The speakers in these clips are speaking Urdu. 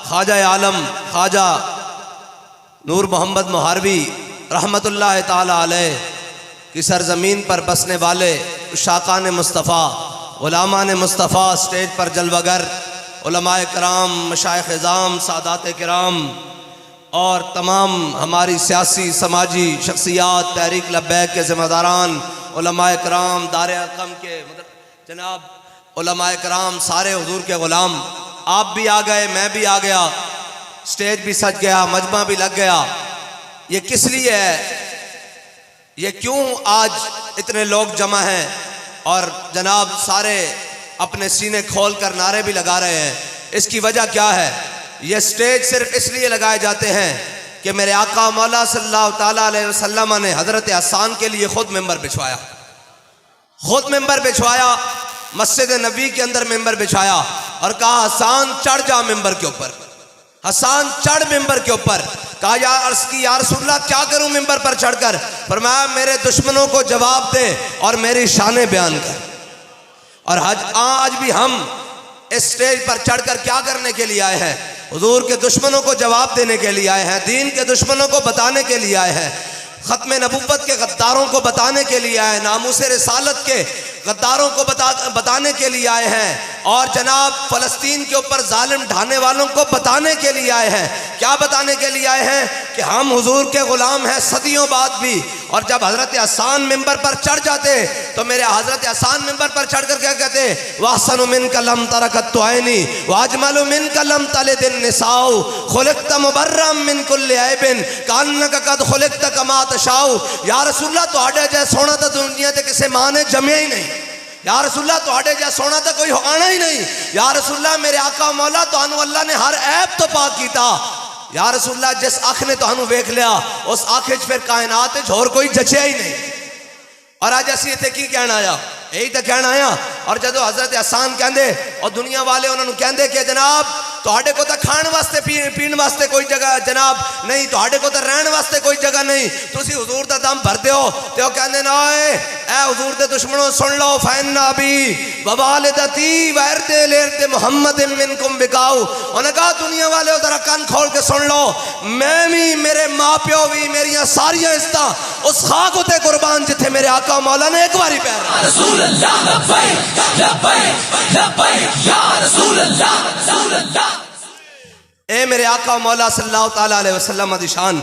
خواجہ عالم خواجہ نور محمد مہاروی رحمت اللہ تعالی علیہ کی سرزمین پر بسنے والے عشاقان مصطفیٰ، غلامان مصطفیٰ، سٹیج پر جلوگر علماء کرام، مشائخ اعظام، سادات کرام اور تمام ہماری سیاسی سماجی شخصیات، تحریک لبیک کے ذمہ داران، علماء کرام، دار ارقم کے جناب علماء کرام، سارے حضور کے غلام، آپ بھی آ گئے، میں بھی آ گیا، سٹیج بھی سج گیا، مجمع بھی لگ گیا۔ یہ کس لیے ہے؟ یہ کیوں آج اتنے لوگ جمع ہیں اور جناب سارے اپنے سینے کھول کر نعرے بھی لگا رہے ہیں؟ اس کی وجہ کیا ہے؟ یہ سٹیج صرف اس لیے لگائے جاتے ہیں کہ میرے آقا مولا صلی اللہ تعالیٰ علیہ وسلم نے حضرت حسان کے لیے خود ممبر بچھوایا، خود ممبر بچھوایا، مسجد نبی کے اندر ممبر بچھایا اور کہا حسان چڑھ جا ممبر کے اوپر، حسان چڑھ ممبر کے اوپر۔ کہا یا رسول اللہ کیا کروں ممبر پر چڑھ کر؟ فرمایا میرے دشمنوں کو جواب دے اور میری شانیں بیان کر۔ اور آج بھی ہم اس سٹیج پر چڑھ کر کیا کرنے کے لیے آئے ہیں؟ حضور کے دشمنوں کو جواب دینے کے لیے آئے ہیں، دین کے دشمنوں کو بتانے کے لیے آئے ہیں، ختم نبوت کے غداروں کو بتانے کے لیے آئے ہیں، ناموس رسالت کے غداروں کو بتانے کے لیے آئے ہیں، اور جناب فلسطین کے اوپر ظالم ڈھانے والوں کو بتانے کے لیے آئے ہیں۔ کیا بتانے کے لیے آئے ہیں؟ کہ ہم حضور کے غلام ہیں صدیوں بعد بھی، اور جب حضرت حسان ممبر پر چڑھ جاتے تو میرے حضرت حسان ممبر پر چڑھ کر کیا کہتے؟ وَأَحْسَنُ مِنْكَ لَمْ تَرَكَتْ عَيْنِي وَأَجْمَلُ مِنْكَ لَمْ تَلِدِ النِّسَاءُ خُلِقْتَ مُبَرًّا مِنْ كُلِّ عَيْبٍ كَأَنَّكَ قَدْ خُلِقْتَ كَمَا تَشَاءُ۔ یا رسول اللہ تہاڈے جے سونا تو دنیا تے کسے ماں نے جمیا ہی نہیں، یا رسول اللہ تہاڈے جے سونا تو کوئی آنا ہی نہیں، یا رسول اللہ میرے آقا مولا تانوں اللہ نے ہر عیب تو پاک کیتا، یا رسول اللہ جس آنکھ نے تانوں ویکھ لیا اس آنکھ وچ پھر کائنات وچ ہور کوئی جچیا ہی نہیں۔ اور اج اسی ایتھے کی کہنا آیا؟ یہی تو کہنا آیا۔ اور جدو حضرت حسان کہندے اور دنیا والے انہوں نے کہندے کہ جناب تہاڈے کو تو کھان واسطے پین واسطے کوئی جگہ جناب نہیں، تہاڈے کو تو رہن واسطے کوئی جگہ نہیں، تسی حضور دا دم بھردے ہو، تے او کہندے نا اے حضور دے دشمنوں سن لو، فإن أبي ووالدتي وإرض لإرض محمد منکم بکاؤ۔ انہوں نے کہا دنیا والے ذرا کان کھول کے سن لو، میں بھی، میرے ماں پیو بھی، میریاں ساریاں عزتاں اس خاک تے قربان جتھے میرے آقا مولا نے ایک باری پیر رسول اللہ لبیک لبیک لبیک یا رسول اللہ رسول اللہ۔ اے میرے آقا مولا صلی اللہ تعالیٰ علیہ وسلم دی شان۔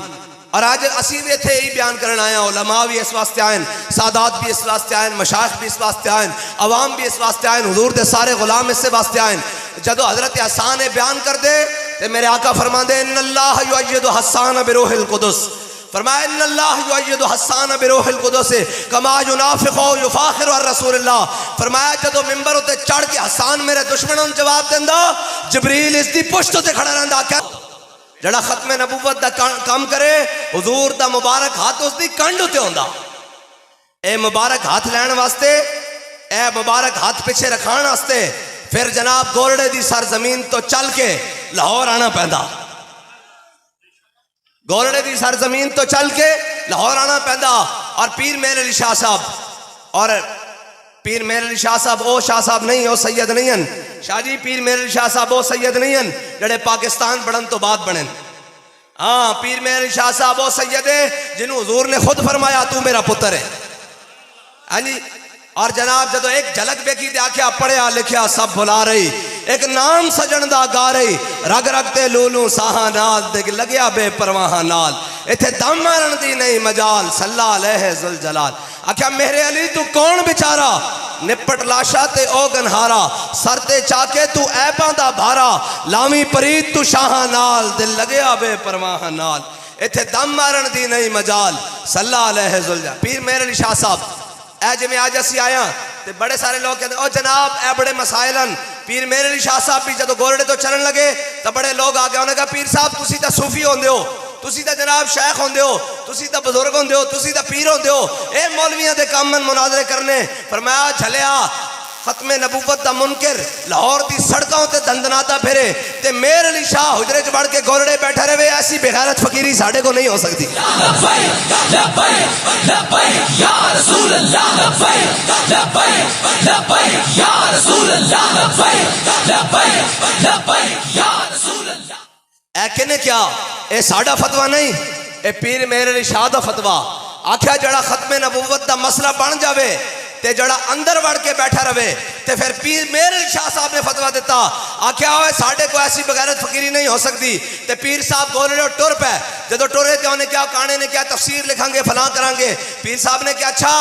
اور آج اسی بھی تھے ہی بیان کرنا آیا، علماء بھی اس واسطے آئیں، سادات بھی اس واسطے آئیں، مشائخ بھی اس واسطے آئیں، عوام بھی اس واسطے آئیں، حضور دے سارے غلام اس سے واسطے آئیں۔ جدو حضرت حسان بیان کر دے تے میرے آقا فرما دے ان اللہ یؤید حسان بروح القدس، فرمایا ان اللہ یؤید حسان بروح القدس کما ینافق یفاخر الرسول اللہ۔ فرمایا جدو ممبر تے چڑھ کے حسان میرے دشمنوں جواب دیندا، جبریل اس دی پشت تے کھڑا رہندا، جڑا ختم نبوت دا کام کرے حضور دا مبارک ہاتھ اس دی کنڈ تے ہوندا۔ اے مبارک ہاتھ لین واسطے، اے مبارک ہاتھ پیچھے رکھان واسطے پھر جناب گورڑے دی سرزمین تو چل کے لاہور آنا پیندا، گورڑے دی سرزمین تو چل کے لاہور آنا پیندا۔ اور پیر مہر علی شاہ صاحب، اور پیر مہر علی شاہ صاحب او شاہ صاحب نہیں، او سید نہیں ہیں شاہ جی، پیر مہر علی شاہ صاحب او سید نہیں ہیں جڑے پاکستان بڑھن تو بعد بڑھن۔ ہاں پیر مہر علی شاہ صاحب او سید ہے جنہوں حضور نے خود فرمایا تو میرا پتر ہے۔ ہاں جی، اور جناب جدو ایک جھلک دیکھی تے آکھیا پڑھیا لکھیا سب بھلا رہی، ایک نام سجن دا گا رہی، رگ رگ تے لولوں ساہاں نال دیکھ لگیا بے پرواہاں نال، ایتھے دم مارن دی نہیں مجال صلی علیہ ذوالجلال۔ آکھیا میرے علی تو کون بیچارا، نپٹ لاشا تے او گنہارا، سر تے چاکے تو ایباں دا بھارا، لامی پرید تو شاہاں نال دل لگیا بے پرواہاں نال، ایتھے دم مارن دی نہیں مجال صلی علیہ ذوالجلال۔ پیر مہر علی شاہ صاحب اے جی میں آج اسی آیا تے بڑے سارے لوگ کہتے ہیں او جناب اے بڑے مسائلن، پیر مہر علی شاہ صاحب بھی جدو گورڑے تو چلن لگے تو بڑے لوگ آگے انہوں نے کہا پیر صاحب تسی تا صوفی ہوندے ہو، تسی تا جناب شیخ ہوندے ہو، تسی تا بزرگ ہوندے ہو، تسی تا پیر ہوندے ہو، اے مولویاں دے کام من مناظرے کرنے۔ فرمایا جھلیا ختم نبوت دا منکر لاہور دی سڑکوں تے دندناتا پھرے تے مہر علی شاہ حجرے چ بڑھ کے گورڑے بیٹھا رہے، ایسی بغیرت فقیری ساڑھے کو نہیں ہو سکتی۔ لبیک لبیک لبیک یا رسول اللہ لبیک لبیک لبیک یا رسول اللہ لبیک لبیک لبیک یا رسول اللہ۔ اے کنے کیا اے ساڈا فتوا نہیں، اے پیر مہر علی شاہ دا فتوا آکھیا جڑا ختم نبوت دا مسئلہ بن جاوے تے جڑا اندر وڑ کے بیٹھا رہے تے پھر پیر مہر علی شاہ صاحب نے فتوا دیتا آکھیا ہوئے ساڑھے کو ایسی بغیرت فقیری نہیں ہو سکتی تے پیر صاحب گولے اور ٹر پہ جدو ٹورے تے انہیں کیا کانے نے کیا تفسیر لکھیں گے فلاں کریں گے، پیر صاحب نے کیا اچھا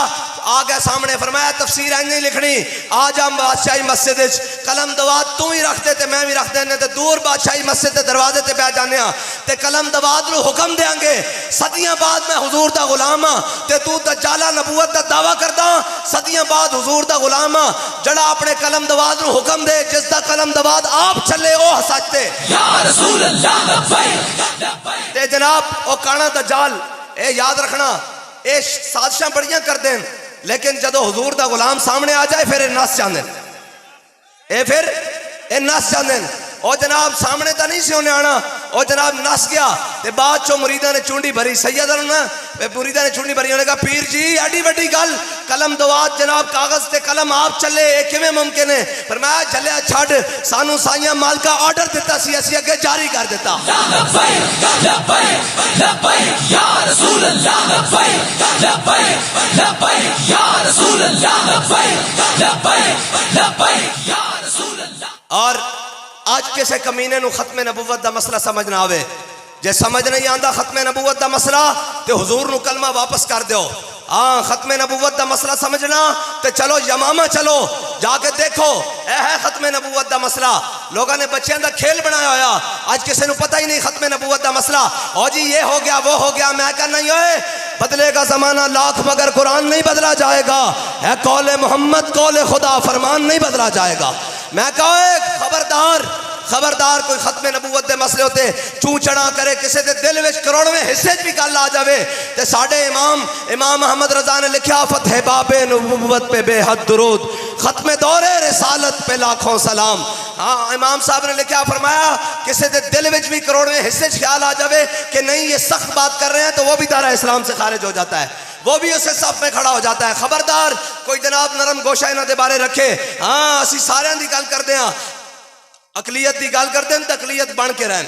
آ گیا سامنے فرمایا تفسیر آج نہیں لکھنی، آج ہم بادشاہی مسجد قلم دوات تو ہی رکھ دے تے میں بھی رکھ دینے تے دور بادشاہی مسجد تے دروازے تے بیٹھ جانے ہاں تے قلم دوات نو حکم دیاں گے صدیاں بعد میں حضور دا غلام ہاں تے تو دجالہ نبوت دا دعویٰ کردا صدیاں بعد حضور دا غلام ہاں جڑا اپنے قلم دوات نو حکم دے جس دا قلم دوات آپ چلے او سچتے یا رسول اللہ لبیک تے جناب او کانا دجال اے یاد رکھنا اے سازشاں بڑیاں کر دیں لیکن جدو حضور دا غلام سامنے آ جائے پھر اے نس جاندیں اے نس جاندیں او جناب سامنے تا نہیں سی ہونے آنا او جناب نس گیا تے بعد چو مریدہ نے چونڈی بھری سیدہ مریدہ نے چونڈی بھری انہوں نے کہا پیر جی ایڈی بڑی گل قلم دوات جناب کاغذ تے قلم آپ چلے ایک کیویں ممکن ہے فرمایا چلیا چھڑ سانو سائیاں مال کا آرڈر دیتا سی اسی اگے جاری کر دیتا لبیک لبیک لبیک یا رسول اللہ لبیک لبیک لبیک یا رسول اللہ لبیک لبیک لبیک یا رسول اللہ۔ اور آج کسے کمینے نو ختم نبوت دا مسئلہ سمجھ نہ آوے جے سمجھ نہیں آندا ختم نبوت دا مسئلہ تے حضور نو کلمہ واپس کر دیو، ہاں ختم نبوت دا مسئلہ سمجھنا تے چلو یمامہ چلو جا کے دیکھو اے ہے ختم نبوت دا مسئلہ، لوگاں نے بچیاں دا کھیل بنایا ہویا آج کسے نو پتہ ہی نہیں ختم نبوت دا مسئلہ او جی یہ ہو گیا وہ ہو گیا میں کہا نہیں ہوئے بدلے گا زمانہ لاکھ مگر قرآن نہیں بدلا جائے گا، ہے قول محمد قول خدا فرمان نہیں بدلا جائے گا۔ میں کہا خبردار کوئی ختم نبوت دے مسئلے ہوتے چوں چڑا کرے کسے دے دل وچ کروڑویں حصے بھی گل آ جاوے تے ساڑھے امام احمد رضا نے لکھیا فتح باب نبوت پہ بے حد درود ختم دور رسالت پہ لاکھوں سلام، ہاں امام صاحب نے لکھیا فرمایا کسے دے دل وچ بھی کروڑویں حصے خیال آ جاوے کہ نہیں یہ سخت بات کر رہے ہیں تو وہ بھی دارہ اسلام سے خارج ہو جاتا ہے، وہ بھی اسے صف میں کھڑا ہو جاتا ہے۔ خبردار کوئی جناب نرم گوشہ انہاں دے بارے رکھے، ہاں اسی سارے دی گل کردے ہاں اقلیت دی گل کردے ہیں تو اقلیت بن کے رہن،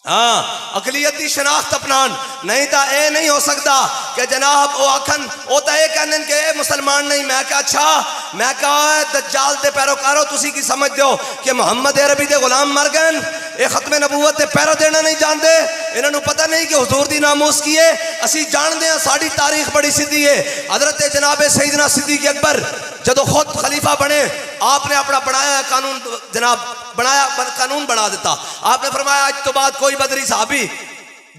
ہاں اقلیت دی شناخت اپنان نہیں تا اے نہیں ہو سکتا کہ جناب او آکھن او تا اے کہنے کہ اے مسلمان نہیں، میں کہا اچھا میں کہا دجال دے پیروکارو تسی کی سمجھ دیو کہ محمد عربی دے غلام مر گئے اے ختم نبوت تے پیرو دینا نہیں جان دے، انہوں نے پتہ نہیں کہ حضور دی ناموس کی ہے، اسی جان دے ہیں ساڑی تاریخ بڑی سیدھی ہے۔ حضرت جناب سیدنا صدیق اکبر جدو خود خلیفہ بنے آپ نے اپنا بنایا قانون جناب بنایا قانون بنا دیتا، آپ نے فرمایا آج تو بعد کوئی بدری صحابی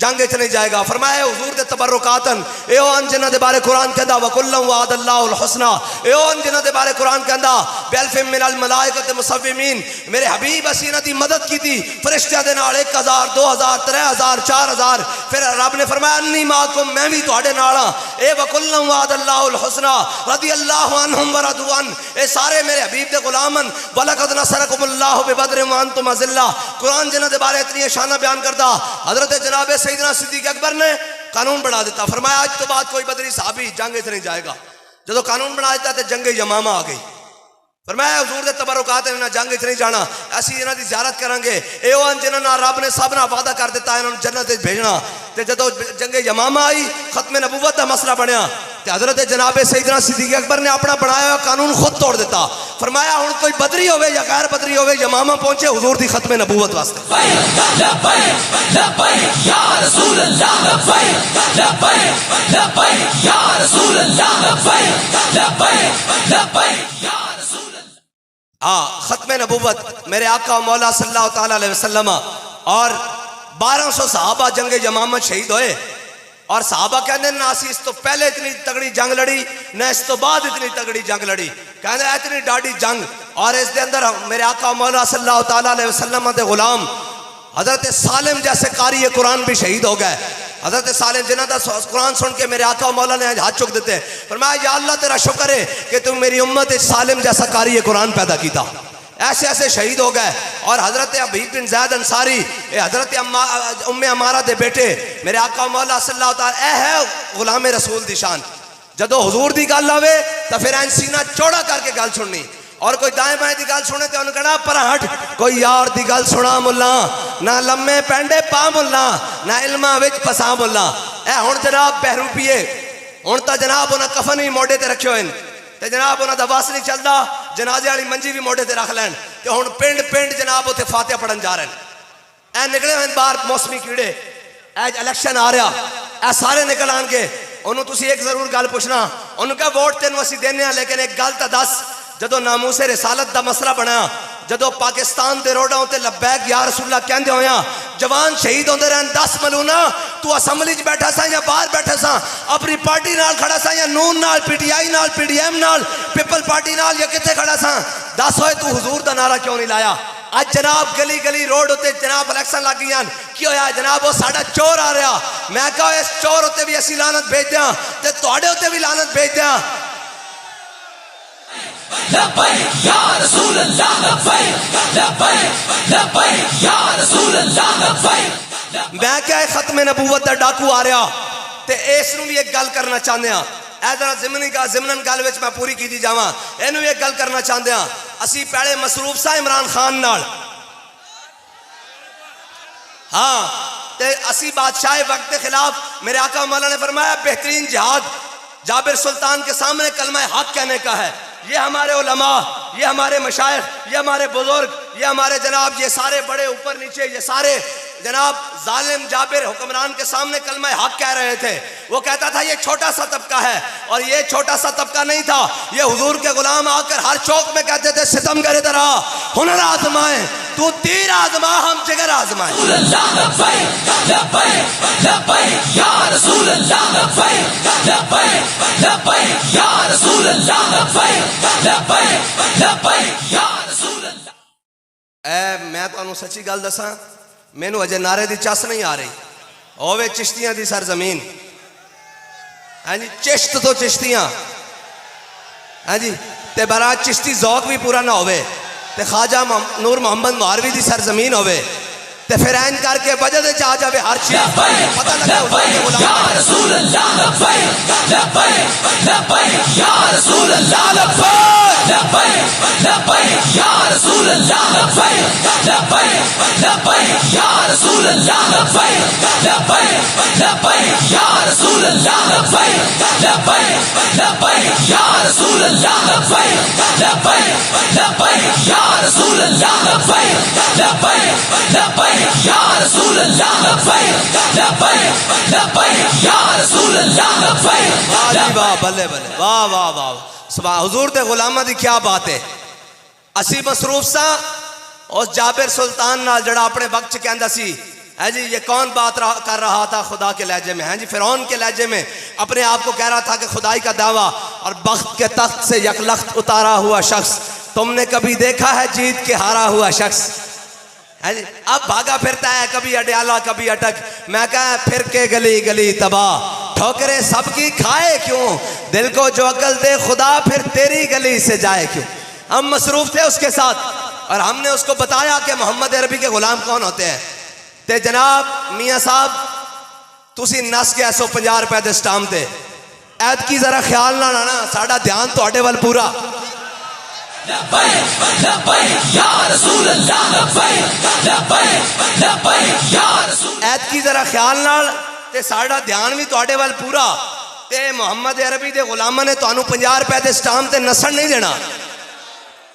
جنگ چ نہیں جائے گا، فرمایا حضور دے تبرکاتن اے ان جنہاں دے بارے قرآن کہندا وکلا وعد اللہ الحسنى، اے ان جنہاں دے بارے قرآن کہندا بالف من الملائکۃ مصومین، میرے حبیب اسی انہاں دی مدد کی تھی فرشتیاں دے نال 1000 2000 3000 4000، پھر رب نے فرمایا انی معکم میں بھی تواڈے نال ہاں، اے وکلا وعد اللہ الحسنى رضی اللہ عنہم ورضوا عنہ، اے سارے میرے حبیب دے غلام ہیں، ولقد نصرکم اللہ ببدر وانتم اذلہ، قرآن جنہاں دے بارے اتنی شانہ بیان کردا، حضرت جناب سیدنا صدیق اکبر نے قانون بنا دیتا، فرمایا آج تو بعد کوئی بدری صحابی جنگ سے نہیں جائے گا، جدو قانون بنا دیتا تو جنگ یمامہ آ گئی، فرمایا حضور دے تبرکات انہاں جنگ سے نہیں جانا، ایسی انہاں دی زیارت کریں گے، اے وان جنہاں رب نے سب نہ وعدہ کر دیتا ہے انہوں جنت بھیجنا، تے جدو جنگ یمامہ آئی ختم نبوت دا مسئلہ بنیا تے حضرت جناب سیدنا صدیق اکبر نے اپنا بنایا ہوا قانون خود توڑ دیتا، فرمایا ہن کوئی بدری ہوئے یا غیر بدری ہوئے یمامہ پہنچے حضور دی ختم نبوت واسطے۔ لبیک لبیک یا رسول اللہ لبیک لبیک لبیک یا رسول اللہ لبیک لبیک لبیک یا رسول اللہ۔ ہاں ختم نبوت میرے آقا و مولا صلی اللہ تعالیٰ علیہ وسلم اور 1200 صحابہ جنگ یمامہ شہید ہوئے، اور صحابہ کہتے ہیں نہ اسی اس تو پہلے اتنی تگڑی جنگ لڑی نہ اس تو بعد اتنی تگڑی جنگ لڑی، کہتے ہیں اتنی ڈاڑی جنگ، اور اس دے اندر میرے آقا و مولا صلی اللہ تعالیٰ علیہ وسلم دے غلام حضرت سالم جیسے قاری قرآن بھی شہید ہو گئے، حضرت سالم جنہاں دا قرآن سن کے میرے آقا و مولا نے ہاتھ چک دیتے، فرمایا یا اللہ تیرا شکر ہے کہ تم میری امت سالم جیسا قاری قرآن پیدا کیتا، ایسے ایسے شہید ہو گئے۔ اور حضرت حبیب بن زید انصاری حضرت ام عمارہ دے بیٹے میرے آقا و مولا صلی اللہ تعالیٰ اے ہے غلام رسول دی شان، جدو حضور دی گل آوے تو پھر این سینہ چوڑا کر کے گل سننی، اور کوئی دائیں بائیں دی گل سنے تے انہوں کہنا پر ہٹ کوئی یار دی گل سنا ملا نہ لمے پینڈے پا ملا نہ علمہ وچ پسا ملا. اے ہن جناب بہرو پیے ہن تا جناب انہاں کفن بھی موڈے تے رکھے ہوئے تے جناب انہاں دا واس نہیں چلدا جنازے والی منجی بھی موڈے تے رکھ لین تے ہن پنڈ پنڈ جناب اوتھے فاتحہ پڑھن جا رہے ہیں. اے نکلے ہوئے باہر موسمی کیڑے اے الیکشن آ رہا اے سارے نکل آن کے انہوں تسی ایک ضرور گل پوچھنا انہوں کہا ووٹ تینوں اسی دینے ہیں لیکن ایک گل تا دس جدو ناموس رسالت دا مسئلہ بنا جدو پاکستان دے روڈاں ہوتے لبیک یا رسول اللہ کہندے ہویا جوان شہید ہوندے رہن 10 ملونا تو اسمبلی چ بیٹھا سا یا باہر بیٹھا سا اپنی پارٹی نال کھڑا سا یا نون نال پی ٹی آئی نال پی ڈی ایم نال پیپل پارٹی نال یا کتے کھڑا سا دس ہوئے تو حضور دا نعرہ کیوں نہیں لایا. آج جناب گلی گلی روڈ ہوتے جناب الیکشن لگ گئی کی ہویا جناب وہ ساڑا چور آ رہا میں کہا اس چور ہوتے بھی اسی لعنت بھیج دیا تے توڑے ہوتے بھی لعنت بھیج دیا. لبیک یا رسول اللہ لبیک لبیک لبیک یا رسول اللہ لبیک. میں کیا ہے ختم نبوت دا ڈاکو آ رہا تے اس نو بھی ایک گل کرنا چاہتے ہیں اے ذرا ضمنن گل وچ میں پوری کیتی جاواں اینو بھی ایک گل کرنا چاہتے ہیں. اسی پہلے مصروف سا عمران خان نال ہاں تے اسی بادشاہ وقت کے خلاف میرے آقا مولا نے فرمایا بہترین جہاد جابر سلطان کے سامنے کلمہ حق کہنے کا ہے. یہ ہمارے علماء یہ ہمارے مشائخ یہ ہمارے بزرگ یہ ہمارے جناب یہ سارے بڑے اوپر نیچے یہ سارے جناب ظالم جابر حکمران کے سامنے کلمہ حق کہہ رہے تھے. وہ کہتا تھا یہ چھوٹا سا طبقہ ہے اور یہ چھوٹا سا طبقہ نہیں تھا یہ حضور کے غلام آ کر ہر چوک میں کہتے تھے ستم گر ادھر آ ہنر آزمائیں تو تیر آزما ہم جگر آزمائیں. رسول اللہ لبیک لبیک لبیک یا رسول اللہ لبیک لبیک لبیک یا رسول اللہ لبیک لبیک لبیک یا رسول اللہ. اے میں تو انہوں سچی گل دساں مینو اجے نعرے دی چس نہیں آ رہی ہووے چشتیاں دی سرزمین ہاں جی چشت تو چشتیاں ہاں جی تے برات چشتی ذوق بھی پورا نہ ہوئے تے خواجہ نور محمد مہاروی دی سرزمین ہوئے تے پھر این کر کے بجد چاہ جاوے ہر چیز پتہ لگے لبیک یا رسول اللہ لبیک لبیک لبیک یا رسول اللہ لبیک لبیک لبیک یا رسول اللہ لبیک لبیک لبیک یا رسول اللہ لبیک لبیک لبیک یا رسول اللہ لبیک لبیک لبیک یا رسول اللہ لبیک لبیک لبیک یا رسول اللہ لبیک لبیک لبیک یا رسول اللہ لبیک لبیک لبیک یا رسول اللہ لبیک. واہ جی واہ بلے بلے واہ واہ واہ سبحان حضور دے غلامہ دی کیا بات ہے. اسی مصروف سا اس جابر سلطان نال جڑا اپنے وقت چ کہندا سی ہے جی یہ کون بات کر رہا تھا خدا کے لہجے میں ہیں جی فرعون کے لہجے میں اپنے آپ کو کہہ رہا تھا کہ خدائی کا دعویٰ اور بخت کے تخت سے یک لخت اتارا ہوا شخص تم نے کبھی دیکھا ہے جیت کے ہارا ہوا شخص ہے جی. اب بھاگا پھرتا ہے کبھی اڈیالہ کبھی اٹک میں کہا پھر کے گلی گلی تباہ ٹھوکریں سب کی کھائے کیوں دل کو جو عقل دے خدا پھر تیری گلی سے جائے کیوں. ہم مصروف تھے اس کے ساتھ اور ہم نے اس کو بتایا کہ محمد عربی کے غلام کون ہوتے ہیں تے جناب میاں صاحب تسی نس گیا 150 روپے دے سٹام تے ایت کی ذرا خیال نہ لانا ساڑا دھیان تواڈے ول پورا. لبیک لبیک یا رسول اللہ لبیک لبیک لبیک یا رسول. ایت کی ذرا خیال نال تے ساڑا دھیان بھی تواڈے ول پورا تے محمد عربی دے غلاماں نے تانوں 50 روپے دے سٹام تے نسن نہیں دینا.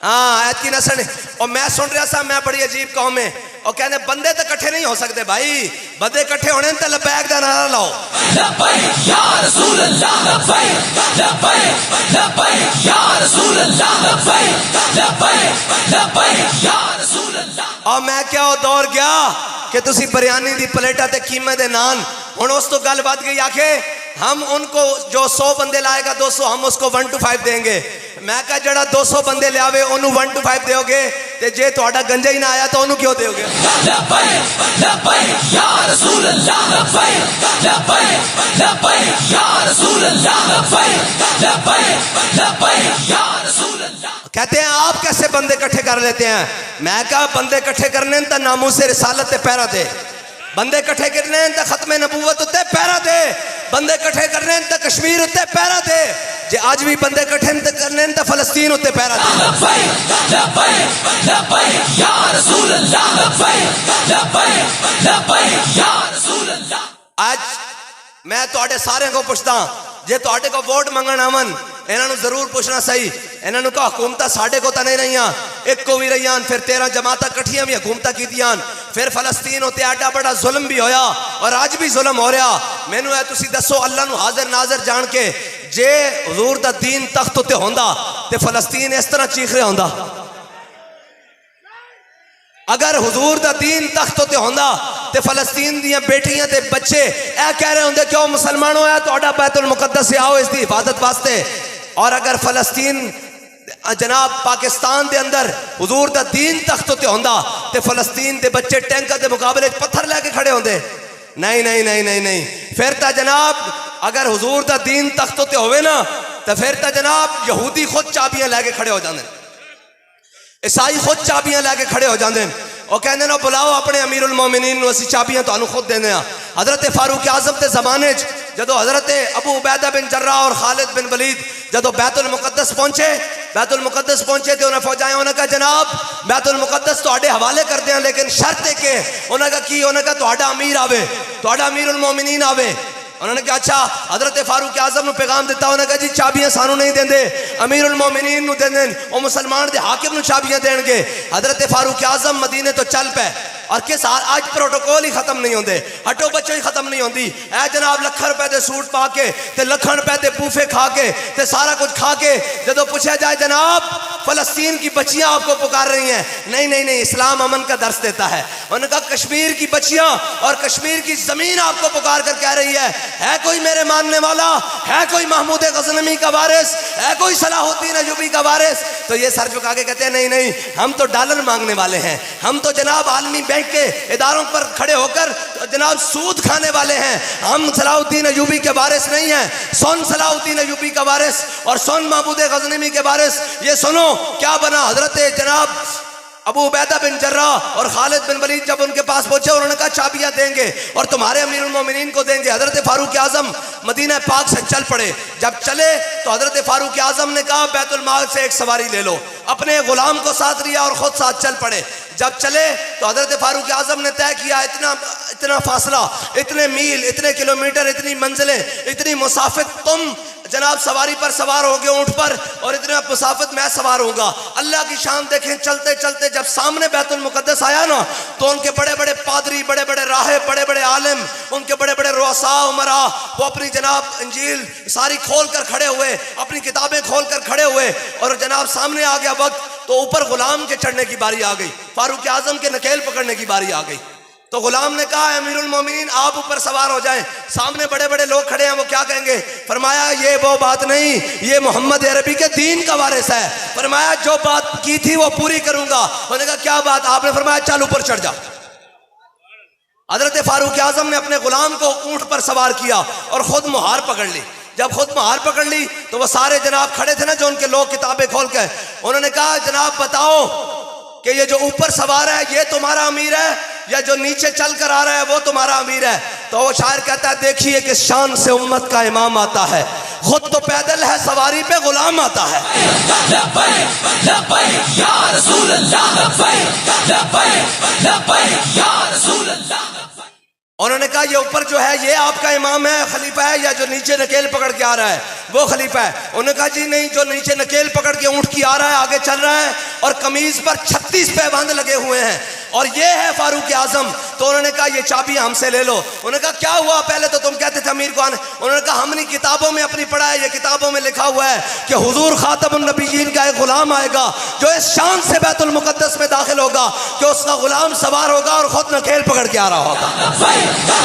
ہاں ایت کی نسن. اور میں سن رہا سا میں بڑی عجیب قوم ہے اور کہنے بندے تو کٹھے نہیں ہو سکتے بھائی بندے کٹھے ہونے تے لبیک دا نعرہ لاؤ. لبیک یا رسول اللہ لبیک لبیک لبیک یا رسول اللہ لبیک لبیک لبیک یا رسول اللہ. اور میں کیا وہ دور گیا کہ تسی بریانی دی پلیٹا تے قیمے دے نان ہن اس تو گل بات گئی آکھے ہم ان کو جو 100 بندے لائے گا 200 ہم اس کو 1 to 5 دیں گے. میں کہا جڑا 200 بندے لے آوے انہوں 1 to 5 دیو گے تے جے تہاڈا گنجا ہی نہ آیا تو انہوں کیوں دیو گے. لبیک لبیک یا رسول اللہ لبیک لبیک لبیک یا رسول اللہ لبیک لبیک لبیک یا رسول اللہ. کہتے ہیں آپ کیسے بندے کٹھے کر لیتے ہیں. میں کہا بندے کٹھے کرنے تا ناموس رسالت تے پیرا دے بندے کٹھے کرنے تا ختم نبوت تے پیرا دے بندے کٹھے کرنے تا کشمیر تے پیرا دے جے آج بھی بندے کٹھن کرنے تو فلسطین ہوتے پیرا دے لبیک لبیک لبیک یا رسول اللہ لبیک لبیک لبیک یا رسول اللہ. آج میں تواڈے سارے کو پوچھتا جے تواڈے کو ووٹ منگن آون انہاں نو ضرور پوچھنا صحیح انہاں نو کہ حکومتاں ساڈے کو تا نہیں رہیاں ایک کو بھی رہیاں پھر 13 جماعتاں کٹھیاں بھی حکومتاں کیتیاں پھر فلسطین ہوتے ایڈا بڑا ظلم بھی ہویا اور آج بھی ظلم ہو رہا. مینوں اے تسی دسو اللہ نو حاضر ناظر جان کے جے حضور دا دین تخت ہوتے ہوندا تے فلسطین اس طرح چیخ رہا ہوندا؟ اگر حضور دا دین تخت ہوتے ہوندا تے فلسطین دیاں بیٹیاں تے بچے اے کہہ رہے ہوندے کیوں مسلمانوں ہے تہاڈا بیت المقدس سے آؤ اس دی حفاظت واسطے. اور اگر فلسطین جناب پاکستان دے اندر حضور دا دین تخت ہوتے ہوندا تے فلسطین دے بچے ٹینکر دے مقابلے پتھر لے کے کھڑے ہوندے؟ نہیں نہیں نہیں نہیں نہیں. پھر تا جناب اگر حضور دا دین تخت ہوتے ہوئے نا تو پھر تا جناب یہودی خود چابیاں لے کے کھڑے ہو جاندے عیسائی خود چابیاں لے کے کھڑے ہو جاندے وہ کہندے نا بلاؤ اپنے امیر المومنین نو اسی چابیاں تانوں خود دیندے ہاں. حضرت فاروق اعظم دے زمانے چ جدو حضرت ابو عبیدہ بن جراح اور خالد بن ولید جدو بیت المقدس پہنچے تے انہاں فوجائیں انہاں کہا جناب بیت المقدس تہاڈے حوالے کر دیاں لیکن شرط ہے کہ انہاں کا کی انہاں کا تہاڈا امیر آوے تہاڈا امیر المومنین آوے. انہوں نے کہا اچھا حضرت فاروق اعظم نو پیغام دیتا انہوں نے کہا جی چابیاں سانو نہیں دیں دے امیر المومنین نو دیں دیں وہ مسلمان دے حاکم نو چابیاں دیں گے. حضرت فاروق اعظم مدینے تو چل پے اور کس آج پروٹوکول ہی ختم نہیں ہوندے ہٹو بچوں ہی ختم نہیں ہوندی. اے جناب لکھ روپے دے سوٹ پا کے تے لکھن روپے دے بوفے کھا کے تے سارا کچھ کھا کے جدو پوچھا جائے جناب فلسطین کی بچیاں آپ کو پکار رہی ہیں نہیں نہیں نہیں اسلام امن کا درس دیتا ہے. انہوں نے کہا کشمیر کی بچیاں اور کشمیر کی زمین آپ کو پکار کر کہہ رہی ہے کوئی میرے ماننے والا ہے کوئی محمود غزنوی کا وارث ہے کوئی صلاح الدین ایوبی کا وارث؟ تو یہ سر جھکا کے کہتے ہیں نہیں نہیں ہم تو ڈالر مانگنے والے ہیں ہم تو جناب عالمی بینک کے اداروں پر کھڑے ہو کر جناب سود کھانے والے ہیں ہم صلاح الدین ایوبی کے وارث نہیں ہیں. سن صلاح الدین ایوبی کا وارث اور سن محمود غزنوی کے وارث یہ سنو کیا بنا. حضرت جناب ابو عبیدہ بن جراح اور خالد بن ولید جب ان کے پاس پہنچے انہوں نے کہا چابیاں دیں گے اور تمہارے امیر المومنین کو دیں گے. حضرت فاروق اعظم مدینہ پاک سے چل پڑے. جب چلے تو حضرت فاروق اعظم نے کہا بیت المال سے ایک سواری لے لو اپنے غلام کو ساتھ لیا اور خود ساتھ چل پڑے. جب چلے تو حضرت فاروق اعظم نے طے کیا اتنا فاصلہ اتنے میل اتنے کلومیٹر اتنی منزلیں اتنی مسافت تم جناب سواری پر سوار ہو گئے اونٹ پر اور اتنا مسافت میں سوار ہوں گا. اللہ کی شان دیکھیں چلتے چلتے جب سامنے بیت المقدس آیا نا تو ان کے بڑے بڑے پادری بڑے بڑے راہب بڑے بڑے عالم ان کے بڑے بڑے رؤساء امراء وہ اپنی جناب انجیل ساری کھول کر کھڑے ہوئے اپنی کتابیں کھول کر کھڑے ہوئے اور جناب سامنے آ گیا وقت تو اوپر غلام کے چڑھنے کی باری آ گئی فاروق اعظم کے نکیل پکڑنے کی باری آ گئی. تو غلام نے کہا امیر المومنین آپ اوپر سوار ہو جائیں سامنے بڑے بڑے لوگ کھڑے ہیں وہ کیا کہیں گے؟ فرمایا یہ وہ بات نہیں یہ محمد عربی کے دین کا وارث ہے. فرمایا جو بات کی تھی وہ پوری کروں گا. انہوں نے کہا کیا بات؟ آپ نے فرمایا چل اوپر چڑھ جا. حضرت فاروق اعظم نے اپنے غلام کو اونٹ پر سوار کیا اور خود مہار پکڑ لی. جب خود مہار پکڑ لی تو وہ سارے جناب کھڑے تھے نا جو ان کے لوگ کتابیں کھول کے انہوں نے کہا جناب بتاؤ کہ یہ جو اوپر سوار ہے یہ تمہارا امیر ہے یا جو نیچے چل کر آ رہا ہے وہ تمہارا امیر ہے؟ تو وہ شاعر کہتا ہے دیکھیے کس شان سے امت کا امام آتا ہے خود تو پیدل ہے سواری پہ غلام آتا ہے. لبیک لبیک یا رسول اللہ لبیک لبیک لبیک یا رسول اللہ. انہوں نے کہا یہ اوپر جو ہے یہ آپ کا امام ہے خلیفہ ہے یا جو نیچے نکیل پکڑ کے آ رہا ہے وہ خلیفہ ہے؟ انہوں نے کہا جی نہیں جو نیچے نکیل پکڑ کے اونٹ کی آ رہا ہے آگے چل رہا ہے اور قمیض پر 36 پیبند لگے ہوئے ہیں اور یہ ہے فاروق اعظم. تو انہوں نے کہا یہ چابی ہم سے لے لو. انہوں نے کہا کیا ہوا پہلے تو تم کہتے تھے امیر کون ہے؟ انہوں نے کہا ہم نے کتابوں میں اپنی پڑھا ہے یہ کتابوں میں لکھا ہوا ہے کہ حضور خاتم النبیین کا ایک غلام آئے گا جو اس شان سے بیت المقدس میں داخل ہوگا کہ اس کا غلام سوار ہوگا اور خود نکیل پکڑ کے آ رہا ہوگا.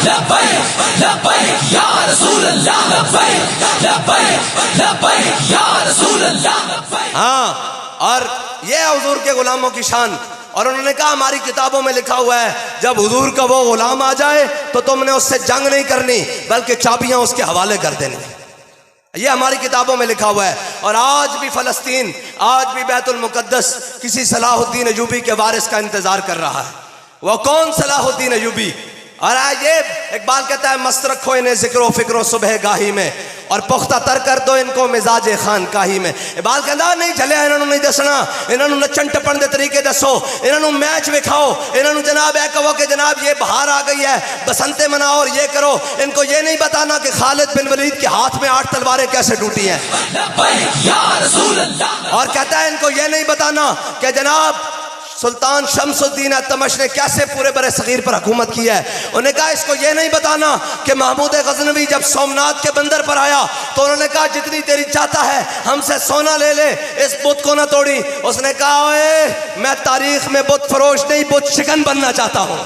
لبیک لبیک یا رسول اللہ لبیک لبیک لبیک یا رسول اللہ لبیک. ہاں اور یہ ہے حضور کے غلاموں کی شان. اور انہوں نے کہا ہماری کتابوں میں لکھا ہوا ہے جب حضور کا وہ غلام آ جائے تو تم نے اس سے جنگ نہیں کرنی بلکہ چابیاں اس کے حوالے کر دینی. یہ ہماری کتابوں میں لکھا ہوا ہے. اور آج بھی فلسطین آج بھی بیت المقدس کسی صلاح الدین ایوبی کے وارث کا انتظار کر رہا ہے. وہ کون صلاح الدین ایوبی؟ اور یہ اقبال کہتا ہے مست رکھو انہیں ذکر و فکر و صبح گاہی میں اور پختہ تر کر دو ان کو مزاج خانقاہی میں. اقبال کہتا نہیں جھلیا انہوں نے نہیں دسنا, انہوں نے نچن ٹپن دے طریقے دسو, انہوں نے میچ وکھاؤ, انہوں نے جناب اے کہو کہ جناب یہ بہار آ گئی ہے بسنتے مناؤ اور یہ کرو. ان کو یہ نہیں بتانا کہ خالد بن ولید کے ہاتھ میں 8 تلواریں کیسے ٹوٹی ہیں. اور کہتا ہے ان کو یہ نہیں بتانا کہ جناب سلطان شمس الدین التمش نے کیسے پورے برے صغیر پر حکومت کی ہے. انہوں نے کہا اس کو یہ نہیں بتانا کہ محمود غزنوی جب سومنات کے بندر پر آیا تو انہوں نے کہا جتنی تیری چاہتا ہے ہم سے سونا لے لے, اس بت کو نہ توڑی. اس نے کہا اوے میں تاریخ میں بت فروش نہیں بت شکن بننا چاہتا ہوں.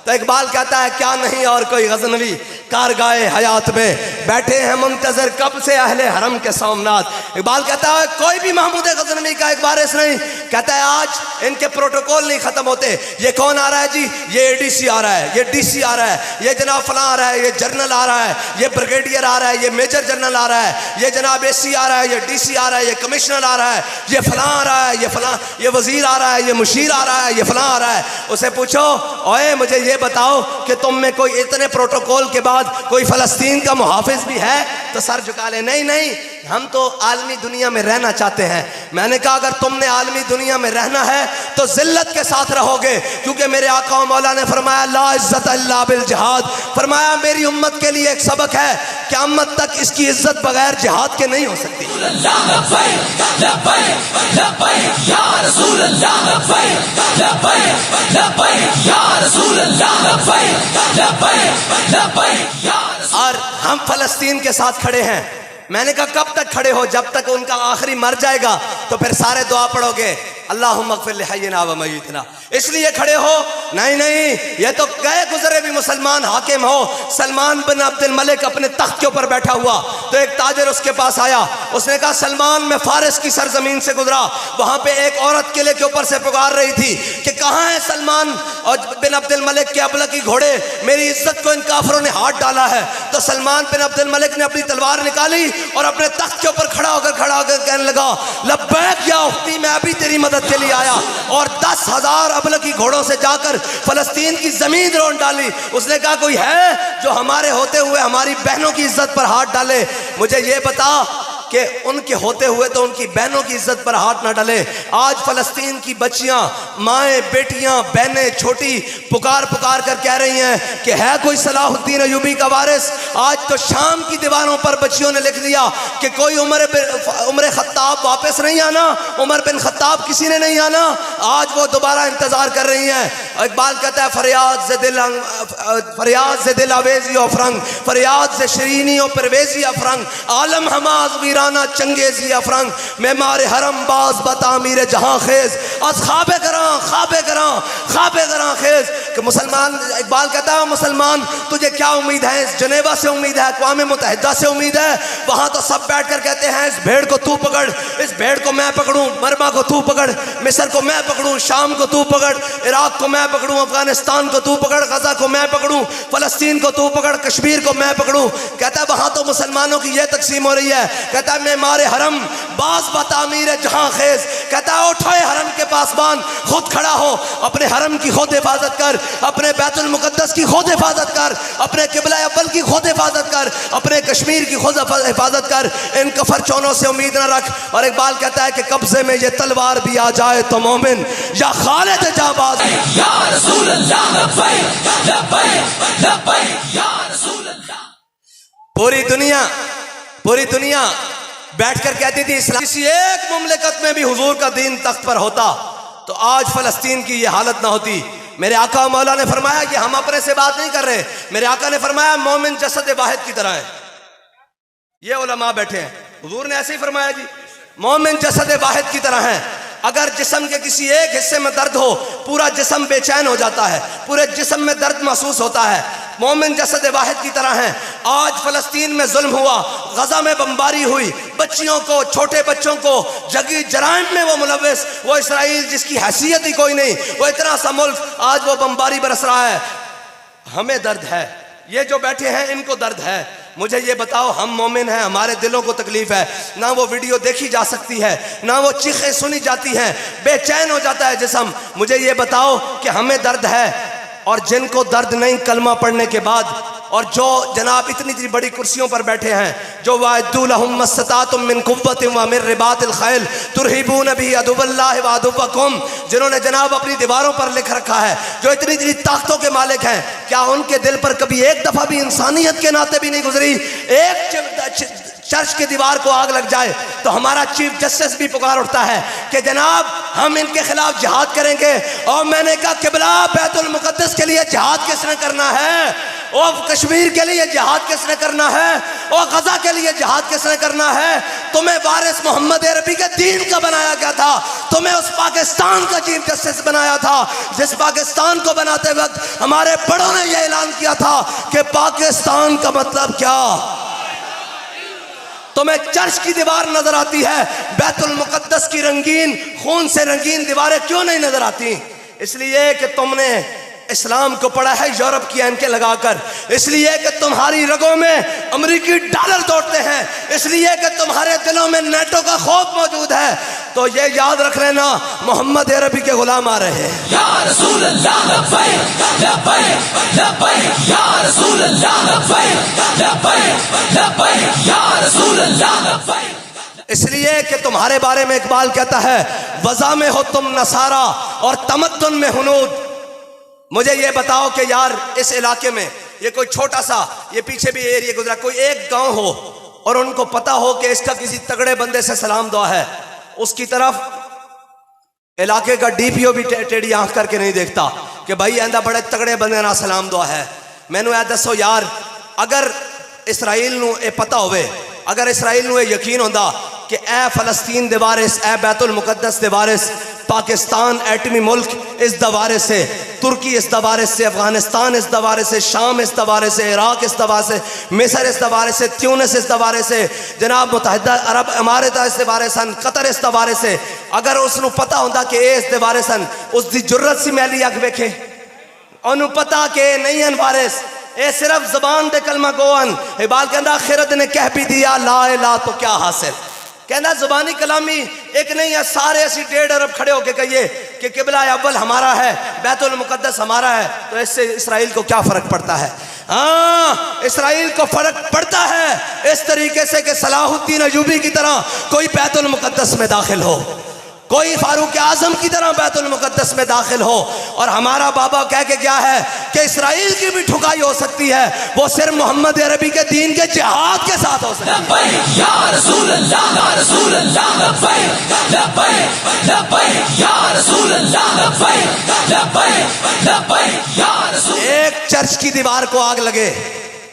تو اقبال کہتا ہے کیا نہیں اور کوئی غزنوی کارگاہ حیات میں بیٹھے ہیں منتظر کب سے اہل حرم کے سومنات. اقبال کہتا ہے کوئی بھی محمود غزنوی کا ایک وارث نہیں. کہتا ہے آج ان کے پروٹوکول نہیں ختم ہوتے. یہ کون آ رہا ہے جی, یہ ڈی سی آ رہا ہے, یہ ڈی سی آ رہا ہے, یہ جناب فلاں آ رہا ہے, یہ جنرل آ رہا ہے, یہ بریگیڈیئر آ رہا ہے, یہ میجر جنرل آ رہا ہے, یہ جناب اے سی آ رہا ہے, یہ ڈی سی آ رہا ہے, یہ کمشنر آ رہا ہے, یہ فلاں آ رہا ہے, یہ فلاں, یہ وزیر آ رہا ہے, یہ مشیر آ رہا ہے, یہ فلاں آ رہا ہے. اسے پوچھو اوے مجھے یہ بتاؤ کہ تم میں کوئی اتنے پروٹوکول کے بعد کوئی فلسطین کا محافظ بھی ہے؟ تو سر جھکا لے نہیں نہیں ہم تو عالمی دنیا میں رہنا چاہتے ہیں. میں نے کہا اگر تم نے عالمی دنیا میں رہنا ہے تو ذلت کے ساتھ رہو گے, کیونکہ میرے آقا و مولا نے فرمایا لا عزت الا بالجہاد. فرمایا میری امت کے لیے ایک سبق ہے, قیامت تک اس کی عزت بغیر جہاد کے نہیں ہو سکتی. اور ہم فلسطین کے ساتھ کھڑے ہیں. میں نے کہا کب تک کھڑے ہو؟ جب تک ان کا آخری مر جائے گا تو پھر سارے دعا پڑھو گے اللہم اغفر لحینا و میتنا, اس لیے کھڑے ہو. نہیں نہیں یہ تو گئے گزرے بھی مسلمان حاکم ہو. سلمان بن عبد الملک اپنے تخت کے اوپر بیٹھا ہوا تو ایک تاجر اس کے پاس آیا. اس نے کہا سلمان میں فارس کی سرزمین سے گزرا, وہاں پہ ایک عورت قلعے کے اوپر سے پکار رہی تھی کہ کہاں ہے سلمان اور بن عبد الملک کے ابلکی گھوڑے, میری عزت کو ان کافروں نے ہاتھ ڈالا ہے. تو سلمان بن عبد الملک نے اپنی تلوار نکالی اور اپنے تخت کے اوپر کھڑا ہو کر کہنے لگا لبیک یا اختی میں ابھی تیری مدد کے لیے آیا, اور 10,000 ابلکی گھوڑوں سے جا کر فلسطین کی زمین رون ڈالی. اس نے کہا کوئی ہے جو ہمارے ہوتے ہوئے ہماری بہنوں کی عزت پر ہاتھ ڈالے؟ مجھے یہ بتا کہ ان کے ہوتے ہوئے تو ان کی بہنوں کی عزت پر ہاتھ نہ ڈالے. آج فلسطین کی بچیاں, مائیں, بیٹیاں, بہنیں چھوٹی پکار کر کہہ رہی ہیں کہ ہے کوئی صلاح الدین ایوبی کا وارث؟ آج تو شام کی دیواروں پر بچیوں نے لکھ دیا کہ کوئی عمر خطاب واپس نہیں آنا, عمر بن خطاب کسی نے نہیں آنا. آج وہ دوبارہ انتظار کر رہی ہیں. اقبال کہتا ہے فریاد سے دل آویزی و فرنگ, فریاد سے شرینی و پرویزی افرنگ, عالم ہماز ویرانہ چنگیزی افرنگ, معمار حرم باز بتعمیر جہاں خیز, از خواب گراں خیز. کہ مسلمان, اقبال کہتا ہے مسلمان تجھے کیا امید ہے؟ اس جنیوا سے امید ہے, اقوام متحدہ سے امید ہے. وہاں تو سب بیٹھ کر کہتے ہیں اس بھیڑ کو تو پکڑ, اس بھیڑ کو میں پکڑوں, برما کو تو پکڑ, مصر کو میں پکڑوں, شام کو تو پکڑ, عراق کو میں پکڑوں, افغانستان کو تو پکڑ, غزہ کو میں پکڑوں, فلسطین کو تو پکڑ, کشمیر کو میں پکڑوں. کہتا ہے وہاں تو مسلمانوں کی یہ تقسیم ہو رہی ہے. کہتا ہے معمار حرم باز بتعمیر جہاں خیز. کہتا ہے اٹھو حرم کے پاسبان, خود کھڑا ہو, اپنے حرم کی خود حفاظت کر, اپنے بیت المقدس کی خود حفاظت کر, اپنے قبلہ اول کی خود حفاظت کر, اپنے کشمیر کی خود حفاظت کر, ان کفر چونوں سے امید نہ رکھ. اور اقبال کہتا ہے کہ قبضے میں یہ تلوار بھی آ جائے تو مومن یا خالد جانباز. یا رسول اللہ لبیک لبیک لبیک یا رسول اللہ. پوری دنیا بیٹھ کر کہتی تھی اسلام کسی ایک مملکت میں بھی حضور کا دین تخت پر ہوتا تو آج فلسطین کی یہ حالت نہ ہوتی. میرے آقا و مولا نے فرمایا کہ ہم اپنے سے بات نہیں کر رہے, میرے آقا نے فرمایا مومن جسد واحد کی طرح ہے. یہ علماء بیٹھے ہیں, حضور نے ایسے ہی فرمایا جی, مومن جسد واحد کی طرح ہے. اگر جسم کے کسی ایک حصے میں درد ہو پورا جسم بے چین ہو جاتا ہے, پورے جسم میں درد محسوس ہوتا ہے. مومن جسد واحد کی طرح ہیں. آج فلسطین میں ظلم ہوا, غزہ میں بمباری ہوئی, بچیوں کو, چھوٹے بچوں کو جگی جرائم میں وہ ملوث, وہ اسرائیل جس کی حیثیت ہی کوئی نہیں, وہ اتنا سا ملک آج وہ بمباری برس رہا ہے. ہمیں درد ہے, یہ جو بیٹھے ہیں ان کو درد ہے. مجھے یہ بتاؤ ہم مومن ہیں, ہمارے دلوں کو تکلیف ہے, نہ وہ ویڈیو دیکھی جا سکتی ہے, نہ وہ چیخیں سنی جاتی ہیں, بے چین ہو جاتا ہے جسم. مجھے یہ بتاؤ کہ ہمیں درد ہے, اور جن کو درد نہیں کلمہ پڑھنے کے بعد، اور جو جناب اتنی بڑی کرسیوں پر بیٹھے ہیں، جو وَأَعِدُّوا لَهُم مَّا اسْتَطَعْتُم مِّن قُوَّةٍ وَمِن رِّبَاطِ الْخَيْلِ تُرْهِبُونَ بِهِ عَدُوَّ اللَّهِ وَعَدُوَّكُمْ، جنہوں نے جناب اپنی دیواروں پر لکھ رکھا ہے، جو اتنی طاقتوں کے مالک ہیں، کیا ان کے دل پر کبھی ایک دفعہ بھی انسانیت کے ناطے بھی نہیں گزری؟ ایک چرچ کی دیوار کو آگ لگ جائے تو ہمارا چیف جسٹس بھی پکار اٹھتا ہے کہ جناب ہم ان کے خلاف جہاد کریں گے۔ اور میں نے کہا قبلہ، بیت المقدس کے لیے جہاد کس نے کرنا ہے؟ اور کشمیر کے لیے جہاد کس نے کرنا ہے؟ اور غزہ کے لیے جہاد کس نے کرنا ہے؟ تمہیں وارث محمد عربی کے دین کا بنایا گیا تھا، تمہیں اس پاکستان کا چیف جسٹس بنایا تھا جس پاکستان کو بناتے وقت ہمارے بڑوں نے یہ اعلان کیا تھا کہ پاکستان کا مطلب کیا؟ تمہیں چرچ کی دیوار نظر آتی ہے، بیت المقدس کی رنگین، خون سے رنگین دیواریں کیوں نہیں نظر آتی؟ اس لیے کہ تم نے اسلام کو پڑھا ہے یورپ کی اینکیں لگا کر، اس لیے کہ تمہاری رگوں میں امریکی ڈالر دوڑتے ہیں، اس لیے کہ تمہارے دلوں میں نیٹو کا خوف موجود ہے۔ تو یہ یاد رکھ لینا، محمد عربی کے غلام آ رہے ہیں۔ یا رسول اللہ لبیک لبیک لبیک یا رسول اللہ لبیک لبیک لبیک یا رسول اللہ لبیک۔ اس لیے کہ تمہارے بارے میں اقبال کہتا ہے وضع میں ہو تم نصارا اور تمدن میں ہنود۔ مجھے یہ بتاؤ کہ یار اس علاقے میں یہ کوئی چھوٹا سا، یہ پیچھے بھی ایریا گزرا، کوئی ایک گاؤں ہو اور ان کو پتا ہو کہ اس کا کسی تگڑے بندے سے سلام دعا ہے، اس کی طرف علاقے کا ڈی پی او بھی ٹیڑھی آنکھ کر کے نہیں دیکھتا کہ بھائی ایندہ بڑے تگڑے بندے نہ سلام دعا ہے۔ میں نے دسو یار، اگر اسرائیل نو اے پتا ہوئے، اگر اسرائیل نو اے یقین ہوندہ کہ اے فلسطین دے وارث، اے بیت المقدس دے وارث، پاکستان ایٹمی ملک اس دوارے سے، ترکی اس دوارے سے، افغانستان اس دوارے سے، شام اس دوارے سے، عراق اس دوارے سے، مصر اس دوارے سے، تیونس اس دوارے سے، جناب متحدہ عرب امارات اس دوارے سن، قطر اس دوارے سے، اگر اس نو پتا ہوندہ کہ اے اس دوارے سن، اس دی جرت سی میلی اگ ویکھے، انہوں پتا کہ نہیں ان وارث، اے صرف زبان دے کلمہ گوان۔ اقبال کہندہ خرد نے کہہ بھی دیا لا الہ تو کیا حاصل، کہنا زبانی کلامی ایک نہیں ہے، سارے اسی 1.5 ارب کھڑے ہو کے کہیے کہ قبلہ اول ہمارا ہے، بیت المقدس ہمارا ہے، تو اس سے اسرائیل کو کیا فرق پڑتا ہے؟ ہاں، اسرائیل کو فرق پڑتا ہے اس طریقے سے کہ صلاح الدین ایوبی کی طرح کوئی بیت المقدس میں داخل ہو، کوئی فاروق اعظم کی طرح بیت المقدس میں داخل ہو۔ اور ہمارا بابا کہہ کے کیا ہے کہ اسرائیل کی بھی ٹھکائی ہو سکتی ہے، وہ صرف محمد عربی کے دین کے جہاد کے ساتھ ہو سکتی ہے۔ لبیک یا رسول اللہ یا رسول اللہ لبیک لبیک لبیک یا رسول اللہ لبیک لبیک لبیک یا رسول۔ ایک چرچ کی دیوار کو آگ لگے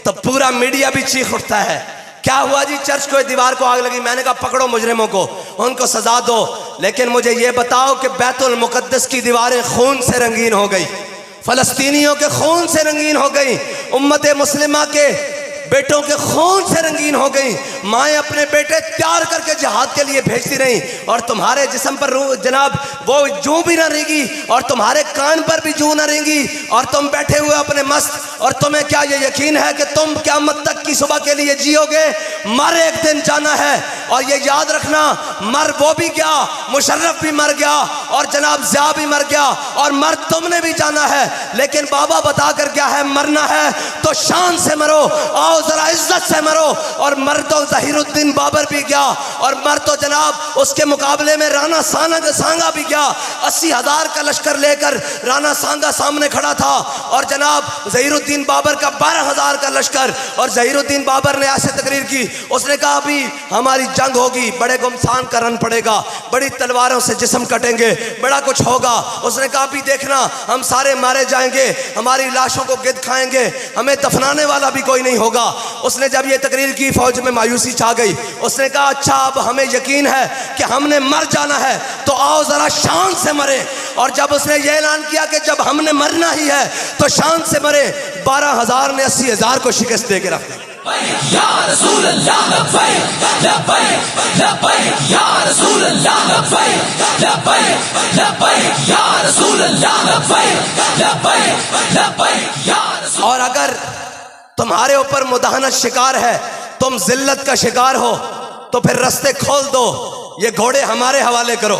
تو پورا میڈیا بھی چیخ اٹھتا ہے، کیا ہوا جی چرچ کو دیوار کو آگ لگی؟ میں نے کہا پکڑو مجرموں کو، ان کو سزا دو، لیکن مجھے یہ بتاؤ کہ بیت المقدس کی دیواریں خون سے رنگین ہو گئی، فلسطینیوں کے خون سے رنگین ہو گئی، امت مسلمہ کے بیٹوں کے خون سے رنگین ہو گئی، مائیں اپنے بیٹے تیار کر کے جہاد کے لیے بھیجتی رہیں، اور تمہارے جسم پر جناب وہ جوں بھی نہ رینگی، اور تمہارے کان پر بھی جوں نہ رینگی، اور تم بیٹھے ہوئے اپنے مست، اور تمہیں کیا یہ یقین ہے کہ تم قیامت تک کی صبح کے لیے جیو گے؟ مر ایک دن جانا ہے، اور یہ یاد رکھنا، مر وہ بھی گیا، مشرف بھی مر گیا، اور جناب ضیاء بھی مر گیا، اور مر تم نے بھی جانا ہے، لیکن بابا بتا کر کیا ہے، مرنا ہے تو شان سے مرو، آؤ ذرا عزت سے مرو۔ اور مر تو ظہیر الدین بابر بھی گیا، اور مر تو جناب اس کے مقابلے میں رانا سانگا بھی گیا، 80,000 کا لشکر لے کر رانا سانگا سامنے کھڑا تھا، اور جناب ظہیر الدین بابر کا 12,000 کا لشکر، اور ظہیر الدین بابر نے ایسے تقریر کی، اس نے کہا ابھی ہماری جنگ ہوگی، بڑے گمسان کا رن پڑے گا، بڑی تلواروں سے جسم کٹیں گے، بڑا کچھ ہوگا، اس نے کہا ابھی دیکھنا ہم سارے مارے جائیں گے، ہماری لاشوں کو گد کھائیں گے، ہمیں دفنانے والا بھی کوئی نہیں ہوگا۔ اس نے جب یہ تقریر کی فوج میں مایوسی چھا گئی، اس نے کہا اچھا اب ہمیں یقین ہے کہ ہم نے مر جانا ہے تو آؤ ذرا شان سے مرے۔ اور جب اس نے یہ اعلان کیا کہ جب ہم نے مرنا ہی ہے تو شان سے مرے، 12,000 نے 80,000 کو شکست دے کے رکھ دی۔ یا رسول اللہ لبیک لبیک لبیک یا رسول اللہ لبیک لبیک لبیک یا رسول اللہ لبیک لبیک لبیک یا رسول۔ اور اگر تمہارے اوپر مداحنت شکار ہے، تم ذلت کا شکار ہو، تو پھر رستے کھول دو، یہ گھوڑے ہمارے حوالے کرو۔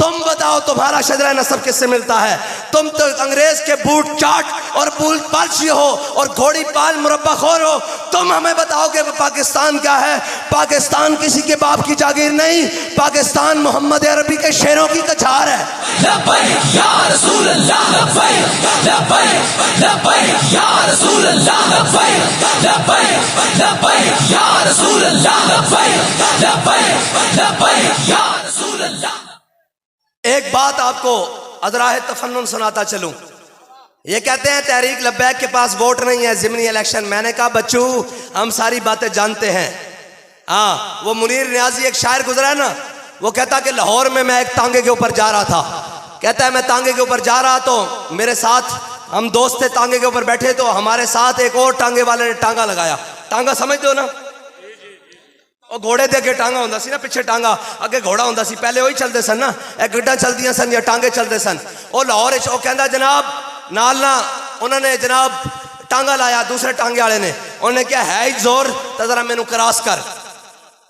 تم بتاؤ تمہارا شجرہ نسب کس سے ملتا ہے؟ تم تو انگریز کے بوٹ چاٹ اور بول پالشی ہو اور گھوڑی پال مربع خور ہو. تم ہمیں بتاؤ کہ پاکستان کیا ہے؟ پاکستان کسی کے باپ کی جاگیر نہیں، پاکستان محمد عربی کے شیروں کی کچھار ہے. لبیک یا رسول اللہ لبیک لبیک لبیک یا رسول اللہ لبیک لبیک لبیک یا رسول اللہ لبیک لبیک لبیک یا رسول اللہ. ایک بات آپ کو ادراہ تفنن سناتا چلوں. یہ کہتے ہیں تحریک لبیک کے پاس ووٹ نہیں ہے ضمنی الیکشن. میں نے کہا بچو ہم ساری باتیں جانتے ہیں. ہاں وہ منیر نیازی ایک شاعر گزرا ہے نا، وہ کہتا کہ لاہور میں ایک ٹانگے کے اوپر جا رہا تھا. کہتا ہے میں ٹانگے کے اوپر جا رہا تو میرے ساتھ ہم دوست تھے، ٹانگے کے اوپر بیٹھے تو ہمارے ساتھ ایک اور ٹانگے والے نے ٹانگا لگایا. ٹانگا سمجھتے ہو نا؟ وہ گھوڑے دے اگے ٹانگا ہوندہ سی نا، پیچھے ٹانگا اگے گھوڑا ہوندہ سی. پہلے وہی چلتے سن نا، ایک گڈا چل دیا سن یا ٹانگے چلتے سن. وہ لاہور وہ کہندا جناب نالنا انہوں نے جناب ٹانگا لایا. دوسرے ٹانگے والے نے انہوں نے کہا ہے ہی زور تو ذرا مینوں کراس کر.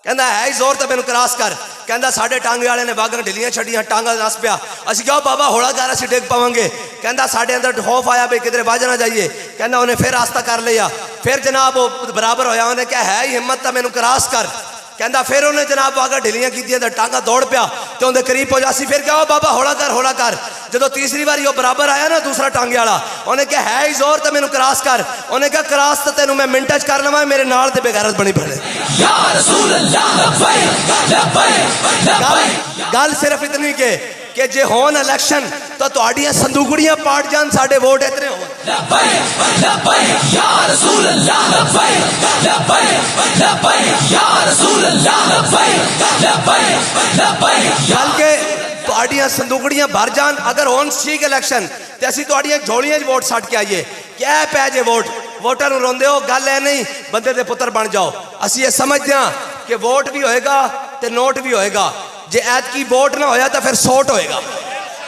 کہندا ہے ہی زور تو مینوں کراس کر. کہندا ساڈے ٹانگے والے نے واگن ڈھلیاں چھڑیاں، ٹانگا نس پیا. اسی کہو بابا ہولا کر اسی ڈگ پاواں گے. کہندا ساڈے اندر خوف آیا بھئی کدھر بج نہ جائیے. کہندا انہیں پھر راستہ کر لیا. پھر جناب وہ برابر ہویا، انہوں نے کہا ہے ہی ہمت تو مینوں کراس کر. کہندا پھر انہیں جناب واگا ڈھلیاں کیتیاں تے ٹانگا دوڑ پیا تے اون دے قریب ہو جاسی. پھر کہو بابا ہولا کر ہولا کر. جدو تیسری باری وہ برابر آیا نا دوسرا ٹانگے والا، انہیں کہا ہے ہی زور تے مینوں کراس کر. انہیں کہا کراس تے تینوں میں منٹ وچ کر لواں، میرے نال تے بے غیرت بنی پھڑے. یا رسول اللہ لبیک لبیک لبیک. گل صرف اتنی کہ جے ہون الیکشن تو تہاڈیاں صندوقڑیاں پاٹ جان، ساڈے ووٹ اتنے ہون. لبیک لبیک یا رسول اللہ لبیک لبیک لبیک یا رسول اللہ لبیک لبیک لبیک. بلکہ تہاڈیاں صندوقڑیاں بھر جان. اگر ہون ٹھیک الیکشن تے اسی تہاڈیاں جھولیاں وچ ووٹ سٹ کے آئیے. کیا پے جے ووٹ ووٹاں نوں روندے ہو؟ گل ہے نہیں بندے دے پتر بن جاؤ. اسی یہ سمجھدے ہاں کہ ووٹ بھی ہوئے گا تے نوٹ بھی ہوئے گا. جے ایت کی ووٹ نہ ہویا تو پھر سوٹ ہوئے گا.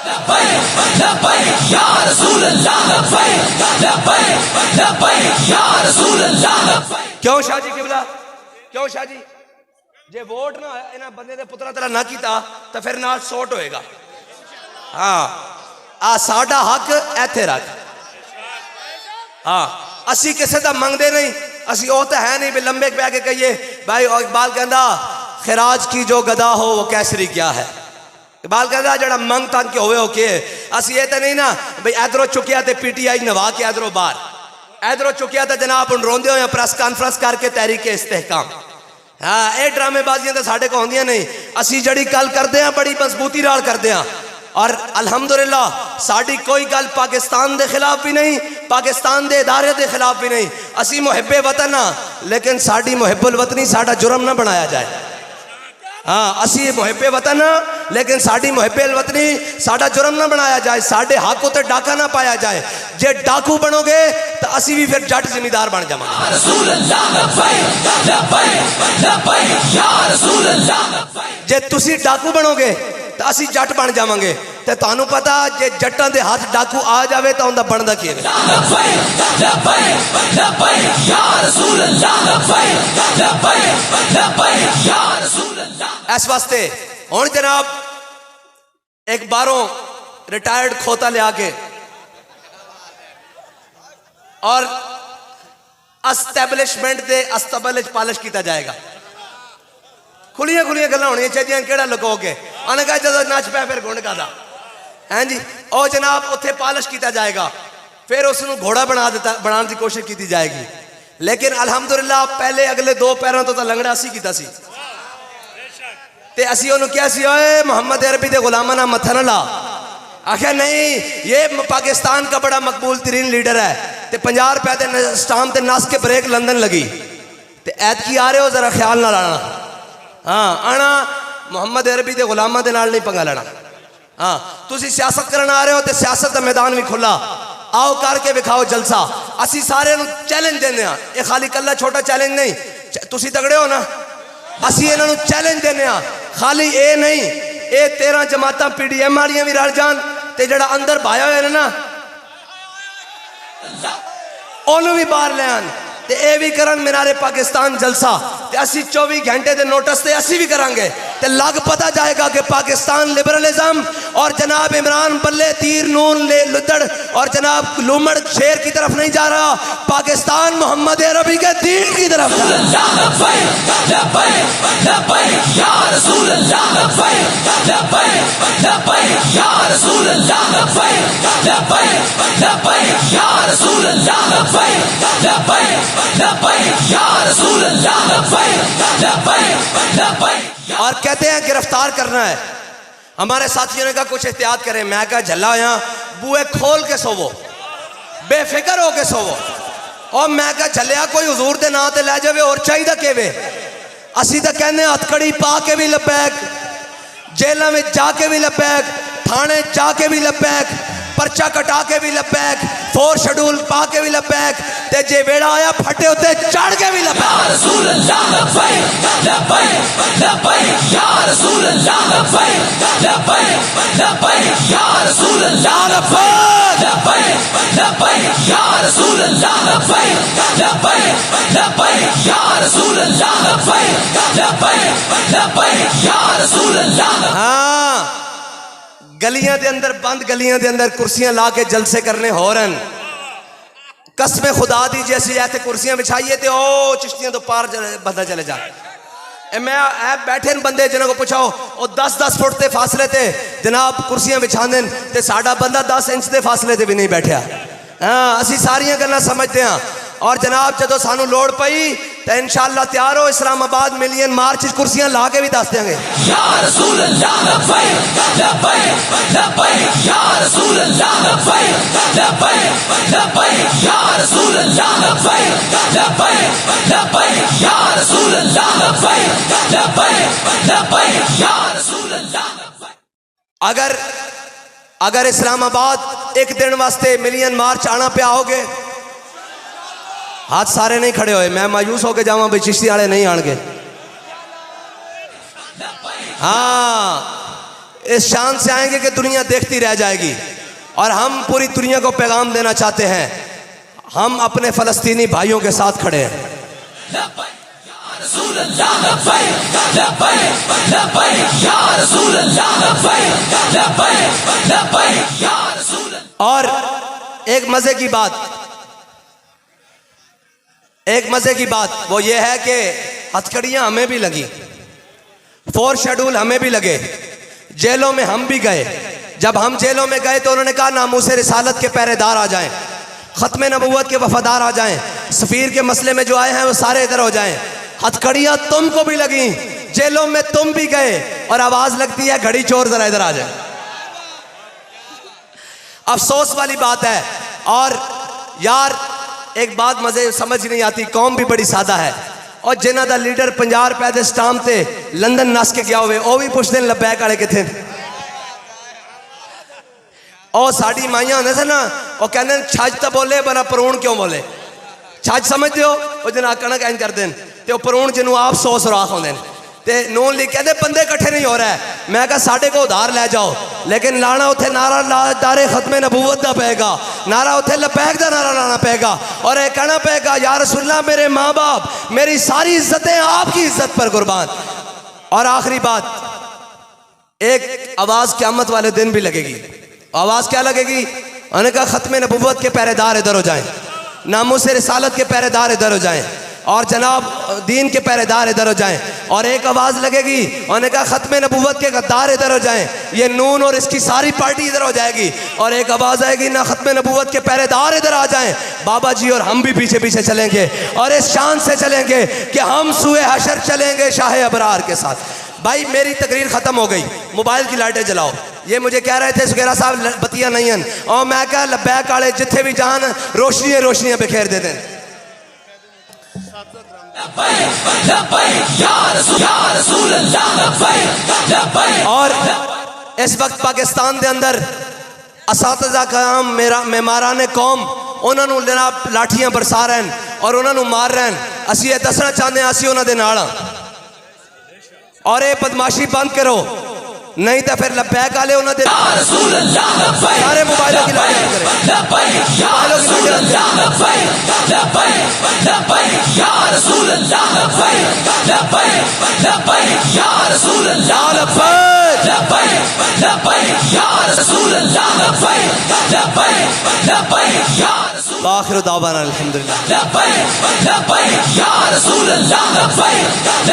لبیک لبیک یا رسول اللہ لبیک لبیک لبیک یا رسول اللہ لبیک. کیوں شاہ جی قبلہ؟ کیوں شاہ جی؟ جے ووٹ نہ انہاں بندے دے پترا تیرا نہ کیتا تو پھر نال سوٹ ہوئے گا. ہاں آ ساڈا حق ایتھے رکھ. ہاں اسی کسے دا منگدے نہیں. اسی او تے ہے نہیں بھی لمبے پہ کے کہیے بھائی. اقبال کہندا خراج کی جو گدا ہو وہ کیسری کیا ہے. اقبال کہندا جڑا منگ تان کے ہوئے ہو کے. اسی یہ تے نہیں نا بھئی ادھروں چکیا تے پی ٹی آئی نوا کے ادھروں باہر، ادھروں چکیا تے جناب ان روندے ہوئے پریس کانفرنس کر کے تحریک استحکام. ہاں اے ڈرامے بازیاں تے ساڈے کو ہوندیاں نہیں. اسی جڑی گل کردے ہاں بڑی مضبوطی نال کردے ہاں. اور الحمدللہ ساڈی کوئی گل پاکستان دے خلاف بھی نہیں، پاکستان دے ادارے دے خلاف بھی نہیں. اسی محب وطن ہاں لیکن ساڈی محب الوطنی ساڈا جرم نہ بنایا جائے. ہاں اسی محب وطن ہاں لیکن ساڈی محب الوطنی ساڈا جرم نہ بنایا جائے. ساڈے حق تے ڈاکا نہ پایا جائے. جے ڈاکو بنو گے تو اسی بھی پھر جٹ ذمہ دار بن جاواں گے. رسول اللہ لبیک لبیک لبیک یا رسول اللہ لبیک. جے تسی ڈاکو بنو گے تو اسی جٹ بن جاواں گے. تے تانوں پتا جے جٹاں دے ہاتھ ڈاکو آ جاوے تو اوندا بندا کی ہے. لبیک لبیک لبیک یا رسول اللہ لبیک لبیک لبیک یا رسول اللہ. اس واسطے ہن جناب ایک باروں ریٹائرڈ کھوتا لے آ کے اور اسٹیبلشمنٹ دے استبل پالش کیتا جائے گا. کھلیاں کھلیاں گلاں ہونیاں چاہیے. کیڑا لکو کے انہیں کہا جدو نچ پیا پھر گھنڈ کا دا ہیں جی او جناب اتھے پالش کیتا جائے گا. پھر اس نو گھوڑا بنان دی کوشش کیتی جائے گی. لیکن الحمدللہ پہلے اگلے دو پیروں تو لنگڑا اسی کیتا سی تے اسی انہوں کیا سی اوے محمد عربی دے غلامہ نہ متھا نہ لا. آخر نہیں یہ پاکستان کا بڑا مقبول ترین لیڈر ہے تے 50 روپے تے سٹام تے نس کے بریک لندن لگی تے ایت کی آ رہے ہو ذرا خیال نہ لانا. ہاں آنا محمد عربی دے غلامہ دے نال نہیں پنگا لینا. ہاں تسی سیاست کرنا آ رہے ہو تے سیاست دا میدان بھی کھلا. آؤ کر کے بکھاؤ جلسہ. اسی سارے نو چیلنج دینے ہاں. یہ خالی کلا چھوٹا چیلنج نہیں. تسی تگڑے ہو نا. اسی انہوں چیلنج دینے ہاں. خالی اے نہیں اے 13 جماعتاں پی ڈی ایم والیاں بھی رل جان تے جڑا اندر بھایا ہوئے نا انہوں بھی باہر لے آن. تے اے بھی کرن مینارے پاکستان جلسہ تے اسی 24 گھنٹے دے نوٹس تے اسی بھی کریں گے تے لگ پتہ جائے گا کہ پاکستان لبرلزم اور جناب عمران بلے تیر نون لے لدڑ اور جناب لومڑ شیر کی طرف نہیں جا رہا، پاکستان محمد عربی کے دین کی طرف جا رہا ہے۔ لبیک لبیک لبیک یا رسول اللہ، لبیک لبیک لبیک یا رسول اللہ، لبیک لبیک لبیک یا رسول اللہ، لبیک لبیک لبیک یا رسول اللہ، لبیک لبیک لبیک۔ اور کہتے ہیں گرفتار کرنا ہے، ہمارے ساتھیوں نے کہا کچھ احتیاط کریں، میں کہا جھلا یہاں بوئے کھول کے سوو، بے فکر ہو کے سوو، اور میں کہا جھلیا کوئی حضور دے نا تے لے جاوے اور چاہی دا کیوے، اسی دا کہنے ہتھکڑی پا کے بھی لبیک، جیلہ میں جا کے بھی لبیک، تھانے جا کے بھی لبیک، پرچہ کٹا کے بھی لبیک، 4 شیڈول پا کے بھی لبیک، تے جے ویڑا آیا پھٹے ہوتے چڑھ کے بھی لبیک۔ یا رسول اللہ لبیک لبیک لبیک یا رسول اللہ، لبیک لبیک لبیک یا رسول اللہ، لبیک لبیک لبیک یا رسول اللہ، لبیک لبیک لبیک یا رسول اللہ، لبیک لبیک لبیک یا رسول اللہ۔ ہاں گلیاں دے اندر بند گلیاں دے اندر کرسیاں لا کے جلسے کرنے ہو رہن، قسم خدا دی جیسی ایتے کرسیاں بچھائیے تے او چشتیاں تو پار بندہ چلے جا، میں بیٹھے بندے جنہوں کو پوچھاؤ او 10-10 فٹ تے فاصلے تے جناب کرسیاں بچھان دیں تے ساڑھا بندہ 10 انچ تے فاصلے تے بھی نہیں بیٹھیا۔ ہاں اسی ساریاں گلنا سمجھتے ہیں، اور جناب جدو سانو لوڑ پئی تو انشاءاللہ تیار ہو، اسلام آباد ملین مارچ کرسیاں لا کے بھی دس دیں گے۔ یا رسول اللہ لبیک لبیک لبیک یا رسول اللہ، لبیک لبیک لبیک یا رسول اللہ، لبیک لبیک لبیک یا رسول اللہ، لبیک لبیک لبیک یا رسول اللہ۔ اگر اسلام آباد ایک دن واسطے ملین مارچ آنا پہ آؤ گے، ہاتھ سارے نہیں کھڑے ہوئے، میں مایوس ہو کے جاؤں بھئی چشتی والے نہیں آن گے۔ ہاں اس شان سے آئیں گے کہ دنیا دیکھتی رہ جائے گی، اور ہم پوری دنیا کو پیغام دینا چاہتے ہیں، ہم اپنے فلسطینی بھائیوں کے ساتھ کھڑے ہیں۔ رسول اللہ لبیک لبیک لبیک یا رسول اللہ، لبیک لبیک لبیک یا رسول اللہ۔ اور ایک مزے کی بات وہ یہ ہے کہ ہتھکڑیاں ہمیں بھی لگی، 4 شیڈول ہمیں بھی لگے، جیلوں میں ہم بھی گئے، جب ہم جیلوں میں گئے تو انہوں نے کہا ناموس رسالت کے پہرے دار آ جائیں، ختم نبوت کے وفادار آ جائیں، سفیر کے مسئلے میں جو آئے ہیں وہ سارے ادھر ہو جائیں۔ ہتھکڑیاں تم کو بھی لگیں، جیلوں میں تم بھی گئے، اور آواز لگتی ہے گھڑی چور ذرا ادھر آ جائے۔ افسوس والی بات ہے، اور یار ایک بات مزے سمجھ نہیں آتی، قوم بھی بڑی سادہ ہے، اور جنہ دا لیڈر 50 روپے دے سٹامپ تے لندن نس کے گیا ہوئے وہ بھی پوچھتے ہیں لبیک والے کتنے، اور ساڑی مائیاں ہونے سے نا وہ کہنے چھاج تا بولے بنا پرون کیوں بولے، چھاج سمجھ دیو وہ جنہ کنک این کر دیں تے وہ پرون جنہوں آپ 100 سراخ ہوں دیں تے نون لی کہتے بندے کٹھے نہیں ہو رہا ہے، میں کہا ساڑھے کو ادھار لے جاؤ، لیکن لانا اتھے نعرہ دارے ختم نبوت دا پہے گا، نعرہ اتھے لبیک دا نعرہ لانا پہے گا، اور ایک کہنا پہے گا یا رسول اللہ میرے ماں باپ میری ساری عزتیں آپ کی عزت پر قربان۔ اور آخری بات، ایک آواز قیامت والے دن بھی لگے گی، آواز کیا لگے گی؟ انہوں نے کہا ختم نبوت کے پہرے دار ادھر ہو جائیں، ناموس رسالت کے پہرے دار ادھر ہو جائیں، اور جناب دین کے پہرے دار ادھر ہو جائیں، اور ایک آواز لگے گی انہوں نے کہا ختم نبوت کے غدار ادھر ہو جائیں، یہ نون اور اس کی ساری پارٹی ادھر ہو جائے گی، اور ایک آواز آئے گی نہ ختم نبوت کے پہرے دار ادھر آ جائیں، بابا جی اور ہم بھی پیچھے پیچھے چلیں گے، اور اس شان سے چلیں گے کہ ہم سوئے حشر چلیں گے شاہ ابرار کے ساتھ۔ بھائی میری تقریر ختم ہو گئی، موبائل کی لائٹیں جلاؤ، یہ مجھے کہہ رہے تھے سگیرہ صاحب بتیاں نہیں ہیں، اور میں کہا لبیک والے جتھے بھی جان روشنیاں بکھیر دے دیں۔ اور اس وقت پاکستان دے اندر اساتذہ قیام معماران قوم انہوں نے جناب لاٹھیاں برسا رہے ہیں اور انہوں نے مار رہے ہیں، اسی یہ دسنا چاہتے ہیں اسی انہوں دے نال ہاں، اور یہ بدماشی بند کرو نہیں تو پھر لبیک والے انہوں دے سارے موبائلوں کی لائٹیں بند کریں، موبائلوں کی لائٹیں بند کریں۔ لبیک یا رسول اللہ لبیک لبیک لبیک یا رسول اللہ لبیک لبیک لبیک یا رسول وآخر دعوانا الحمدللہ. لبیک لبیک یا رسول اللہ لبیک